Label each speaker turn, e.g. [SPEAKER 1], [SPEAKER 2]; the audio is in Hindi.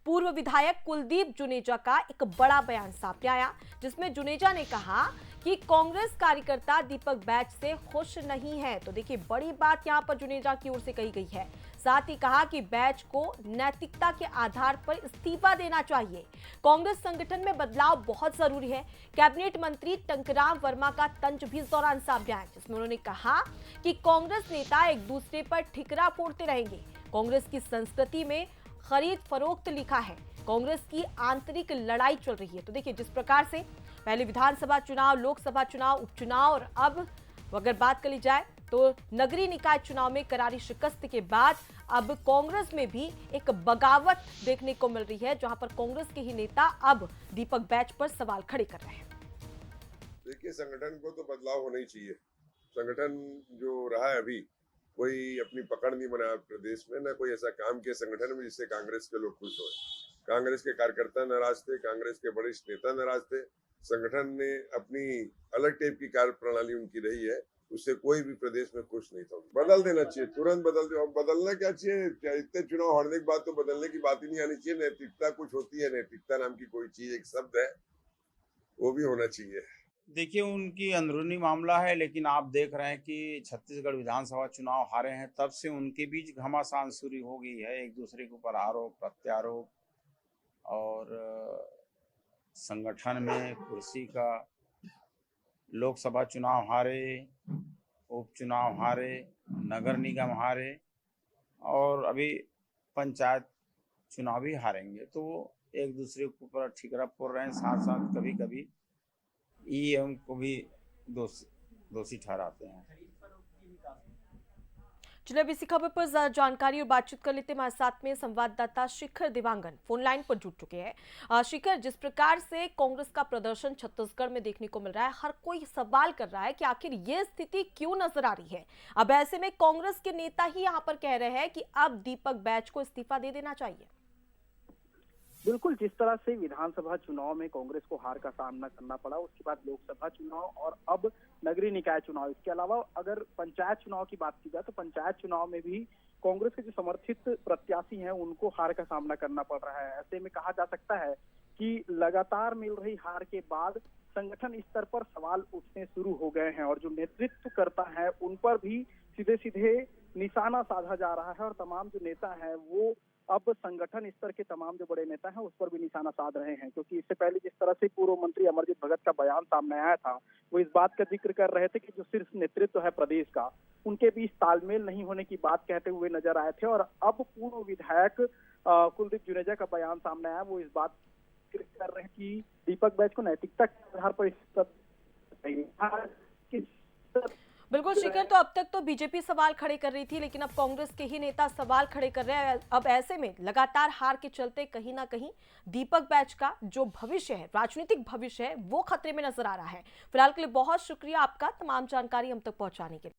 [SPEAKER 1] पूर्व विधायक कुलदीप जुनेजा का एक बड़ा बयान सामने आया, जिसमें जुनेजा ने कहा कि कांग्रेस कार्यकर्ता दीपक बैच से खुश नहीं है। तो देखिए, बड़ी बात यहां पर जुनेजा की ओर से कही गई है। साथ ही कहा कि बैच को नैतिकता के आधार पर इस्तीफा देना चाहिए। कांग्रेस संगठन में बदलाव बहुत जरूरी है। कैबिनेट मंत्री टंकराम वर्मा का तंज भी इस दौरान सामने आया, जिसमें उन्होंने कहा कि कांग्रेस नेता एक दूसरे पर ठिकरा फोड़ते रहेंगे। कांग्रेस की संस्कृति में खरीद फरोख्त लिखा है। कांग्रेस की आंतरिक लड़ाई चल रही है। तो देखिए, जिस प्रकार से पहले विधानसभा चुनाव, लोकसभा चुनाव, उपचुनाव और अब अगर बात करी जाए तो नगरीय निकाय चुनाव में करारी शिकस्त के बाद अब कांग्रेस में भी एक बगावत देखने को मिल रही है, जहां पर कांग्रेस के ही नेता अब दीपक बैच पर सवाल खड़े कर रहे हैं।
[SPEAKER 2] देखिए, संगठन को तो बदलाव होना ही चाहिए। संगठन जो रहा है अभी, कोई अपनी पकड़ नहीं बनाया प्रदेश में, ना कोई ऐसा काम किया संगठन में जिससे कांग्रेस के लोग खुश हों। कांग्रेस के कार्यकर्ता नाराज थे, कांग्रेस के वरिष्ठ नेता नाराज थे। संगठन ने अपनी अलग टाइप की कार्य प्रणाली उनकी रही है, उससे कोई भी प्रदेश में खुश नहीं था। बदल देना चाहिए, तुरंत बदल दो। बदलना क्या चाहिए, इतने चुनाव हारने के बाद तो बदलने की बात ही नहीं आनी चाहिए। नैतिकता कुछ होती है, नैतिकता नाम की कोई चीज, एक शब्द है, वो भी होना चाहिए।
[SPEAKER 3] देखिए, उनकी अंदरूनी मामला है, लेकिन आप देख रहे हैं कि छत्तीसगढ़ विधानसभा चुनाव हारे हैं, तब से उनके बीच घमासान शुरू हो गई है। एक दूसरे के ऊपर आरोप प्रत्यारोप और संगठन में कुर्सी का। लोकसभा चुनाव हारे, उपचुनाव हारे, नगर निगम हारे और अभी पंचायत चुनाव भी हारेंगे। तो एक दूसरे के ऊपर ठिकरा फोड़ रहे हैं। साथ साथ कभी कभी ईएम को भी दोषी ठहराते हैं।
[SPEAKER 1] चलिए, अब इसी खबर पर ज्यादा जानकारी और बातचीत कर लेते हैं। हमारे साथ में संवाददाता शिखर देवांगन फोन लाइन पर जुड़ चुके हैं। शिखर, जिस प्रकार से कांग्रेस का प्रदर्शन छत्तीसगढ़ में देखने को मिल रहा है, हर कोई सवाल कर रहा है कि आखिर ये स्थिति क्यों नजर आ रही है। अब ऐसे में कांग्रेस के नेता ही यहाँ पर कह रहे हैं कि अब दीपक बैच को इस्तीफा दे देना चाहिए।
[SPEAKER 4] बिल्कुल, जिस तरह से विधानसभा चुनाव में कांग्रेस को हार का सामना करना पड़ा, उसके बाद लोकसभा चुनाव और अब नगरीय निकाय चुनाव, इसके अलावा अगर पंचायत चुनाव की बात की जाए तो पंचायत चुनाव में भी कांग्रेस के जो समर्थित प्रत्याशी हैं उनको हार का सामना करना पड़ रहा है। ऐसे में कहा जा सकता है कि लगातार मिल रही हार के बाद संगठन स्तर पर सवाल उठने शुरू हो गए हैं और जो नेतृत्व करता है उन पर भी सीधे सीधे निशाना साधा जा रहा है और तमाम जो नेता हैं वो अब संगठन स्तर के तमाम जो बड़े नेता हैं उस पर भी निशाना साध रहे हैं, क्योंकि इससे पहले जिस तरह से पूर्व मंत्री अमरजीत भगत का बयान सामने आया था, वो इस बात का जिक्र कर रहे थे कि जो शीर्ष नेतृत्व है प्रदेश का, उनके बीच तालमेल नहीं होने की बात कहते हुए नजर आए थे। और अब पूर्व विधायक कुलदीप जुनेजा का बयान सामने आया, वो इस बात कर रहे हैं कि दीपक बैच को नैतिकता के आधार पर
[SPEAKER 1] बिल्कुल शिखर, तो अब तक तो बीजेपी सवाल खड़े कर रही थी, लेकिन अब कांग्रेस के ही नेता सवाल खड़े कर रहे हैं। अब ऐसे में लगातार हार के चलते कहीं ना कहीं दीपक बैच का जो भविष्य है, राजनीतिक भविष्य है, वो खतरे में नजर आ रहा है। फिलहाल के लिए बहुत शुक्रिया आपका तमाम जानकारी हम तक पहुंचाने के लिए।